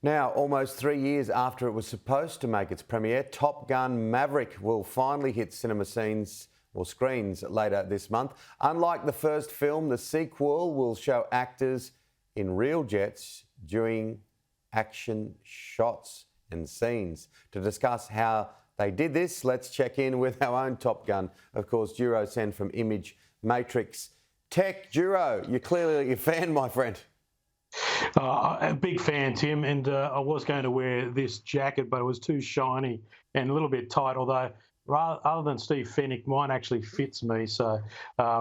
Now, almost 3 years after it was supposed to make its premiere, Top Gun Maverick will finally hit cinema scenes or screens later this month. Unlike the first film, the sequel will show actors in real jets during action shots and scenes. To discuss how they did this, let's check in with our own Top Gun, of course, Djuro Sen from Image Matrix Tech. Djuro, you're clearly a fan, my friend. A big fan, Tim, and I was going to wear this jacket, but it was too shiny and a little bit tight. Although, other than Steve Fennick, mine actually fits me, so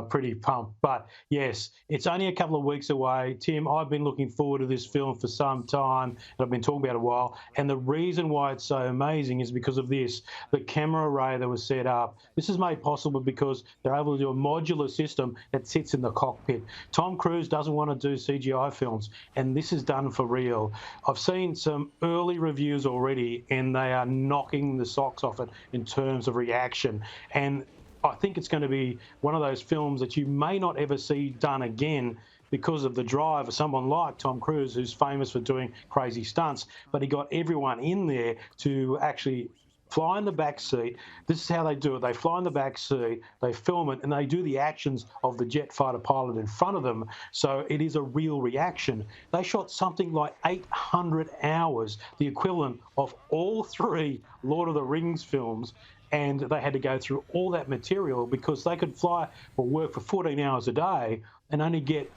pretty pumped. But yes, it's only a couple of weeks away. Tim, I've been looking forward to this film for some time, and I've been talking about it a while. And the reason why it's so amazing is because of this: the camera array that was set up. This is made possible because they're able to do a modular system that sits in the cockpit. Tom Cruise doesn't want to do CGI films, and this is done for real. I've seen some early reviews already, and they are knocking the socks off it in terms of reaction. And I think it's going to be one of those films that you may not ever see done again because of the drive of someone like Tom Cruise, who's famous for doing crazy stunts, but he got everyone in there to actually fly in the back seat. This is how they do it. They fly in the back seat, they film it, and they do the actions of the jet fighter pilot in front of them. So it is a real reaction. They shot something like 800 hours, the equivalent of all three Lord of the Rings films. And they had to go through all that material because they could fly or work for 14 hours a day and only get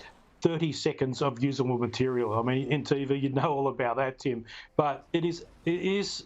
30 seconds of usable material. I mean, in TV, you'd know all about that, Tim. But it's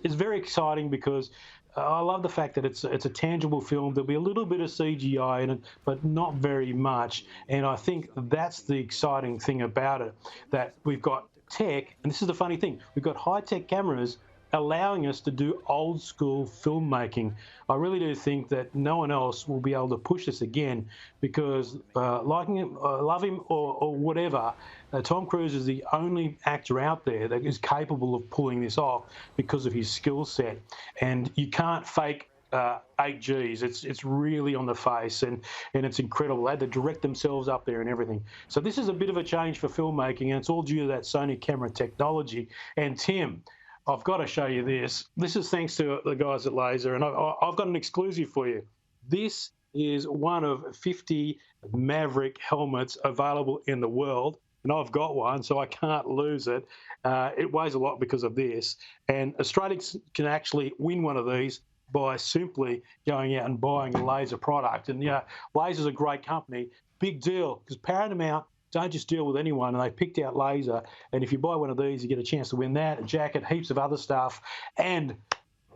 very exciting because I love the fact that it's a tangible film. There'll be a little bit of CGI in it, but not very much. And I think that's the exciting thing about it, that we've got tech, and this is the funny thing, we've got high-tech cameras allowing us to do old school filmmaking. I really do think that no one else will be able to push this again because liking him, love him or whatever, Tom Cruise is the only actor out there that is capable of pulling this off because of his skill set. And you can't fake 8Gs. It's really on the face, and it's incredible. They had to direct themselves up there and everything. So this is a bit of a change for filmmaking, and it's all due to that Sony camera technology. And Tim, I've got to show you this. This is thanks to the guys at Laser, and I've got an exclusive for you. This is one of 50 Maverick helmets available in the world, and I've got one, so I can't lose it. It weighs a lot because of this, and Australians can actually win one of these by simply going out and buying a Laser product. And yeah, Laser's a great company. Big deal, because Paramount don't just deal with anyone, and they picked out Laser. And if you buy one of these, you get a chance to win that, a jacket, heaps of other stuff, and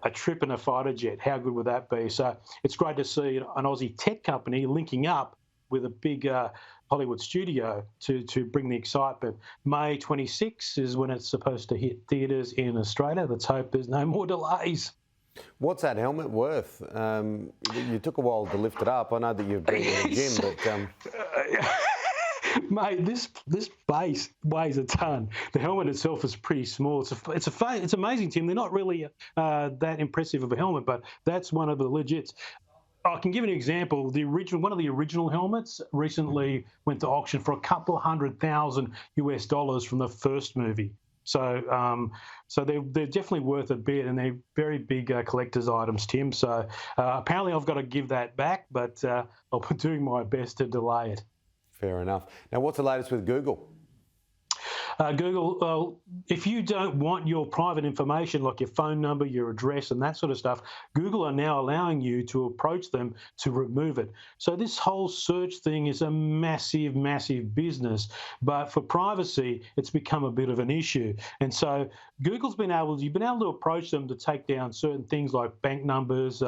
a trip in a fighter jet. How good would that be? So it's great to see an Aussie tech company linking up with a big Hollywood studio to bring the excitement. May 26 is when it's supposed to hit theatres in Australia. Let's hope there's no more delays. What's that helmet worth? You took a while to lift it up. I know that you've been in the gym, but... Mate, this base weighs a ton. The helmet itself is pretty small. It's amazing, Tim. They're not really that impressive of a helmet, but that's one of the legits. I can give an example. One of the original helmets recently went to auction for a couple of $100,000 from the first movie. So they're definitely worth a bit, and they're very big collector's items, Tim. So apparently I've got to give that back, but I'll be doing my best to delay it. Fair enough. Now, what's the latest with Google? Google, if you don't want your private information like your phone number, your address and that sort of stuff, Google are now allowing you to approach them to remove it. So this whole search thing is a massive, massive business. But for privacy, it's become a bit of an issue. And so you've been able to approach them to take down certain things like bank numbers,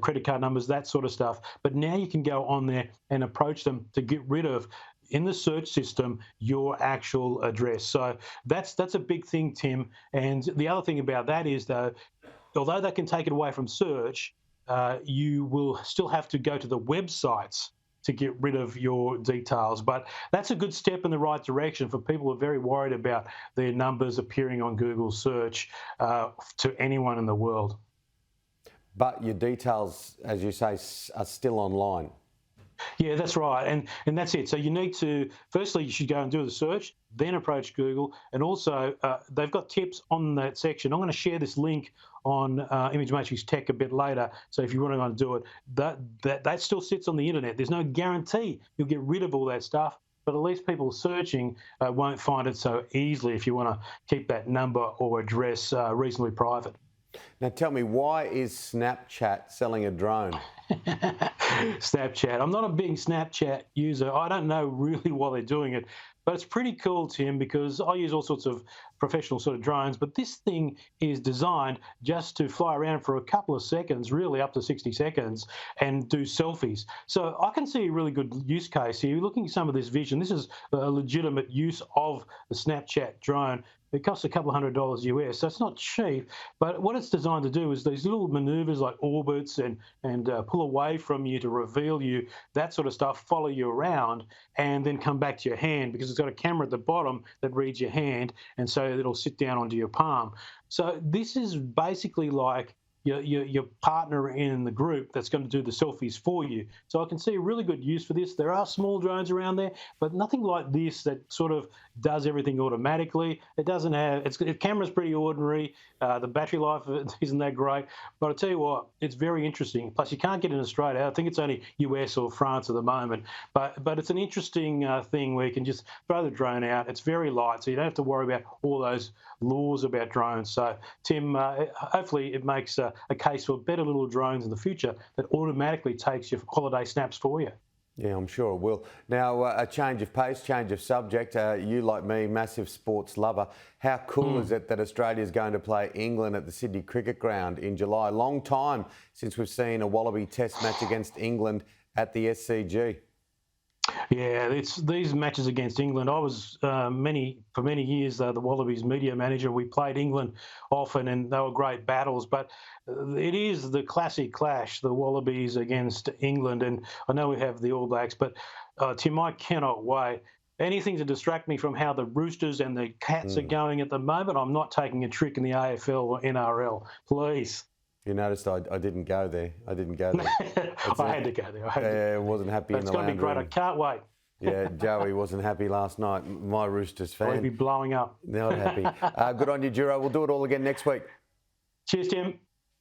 credit card numbers, that sort of stuff. But now you can go on there and approach them to get rid of, in the search system, your actual address. So that's a big thing, Tim. And the other thing about that is, though, although they can take it away from search, you will still have to go to the websites to get rid of your details. But that's a good step in the right direction for people who are very worried about their numbers appearing on Google search to anyone in the world. But your details, as you say, are still online. Yeah, that's right, and that's it. So you need to firstly you should go and do the search, then approach Google, and also they've got tips on that section. I'm going to share this link on Image Matrix Tech a bit later. So if you really want to do it, that still sits on the internet. There's no guarantee you'll get rid of all that stuff, but at least people searching won't find it so easily if you want to keep that number or address reasonably private. Now tell me, why is Snapchat selling a drone? Snapchat. I'm not a big Snapchat user. I don't know really why they're doing it, but it's pretty cool, Tim, because I use all sorts of professional sort of drones, but this thing is designed just to fly around for a couple of seconds, really up to 60 seconds, and do selfies. So I can see a really good use case here. Looking at some of this vision, this is a legitimate use of the Snapchat drone. It costs a couple of $100 US, so it's not cheap. But what it's designed to do is these little maneuvers like orbits and pull away from you to reveal you, that sort of stuff, follow you around, and then come back to your hand because it's got a camera at the bottom that reads your hand, and so it'll sit down onto your palm. So this is basically like your partner in the group that's going to do the selfies for you. So I can see a really good use for this. There are small drones around there, but nothing like this that sort of does everything automatically. It doesn't have, the camera's pretty ordinary. The battery life isn't that great, but I tell you what, it's very interesting. Plus you can't get in Australia. I think it's only US or France at the moment, but it's an interesting thing where you can just throw the drone out. It's very light, so you don't have to worry about all those laws about drones. So Tim, hopefully it makes a case for better little drones in the future that automatically takes your holiday snaps for you. Yeah, I'm sure it will. Now, a change of pace, change of subject. You, like me, massive sports lover. How cool is it that Australia is going to play England at the Sydney Cricket Ground in July? Long time since we've seen a Wallaby Test match against England at the SCG. Yeah, it's these matches against England. I was for many years the Wallabies media manager. We played England often, and they were great battles. But it is the classic clash, the Wallabies against England, and I know we have the All Blacks, but Tim, I cannot wait. Anything to distract me from how the Roosters and the Cats are going at the moment. I'm not taking a trick in the AFL or NRL, please. You noticed I didn't go there. I didn't go there. I had to go there. I wasn't happy in the It's going to be great. I can't wait. Yeah, Joey wasn't happy last night. My Roosters fan. I'll be blowing up. Not happy. Good on you, Djuro. We'll do it all again next week. Cheers, Tim.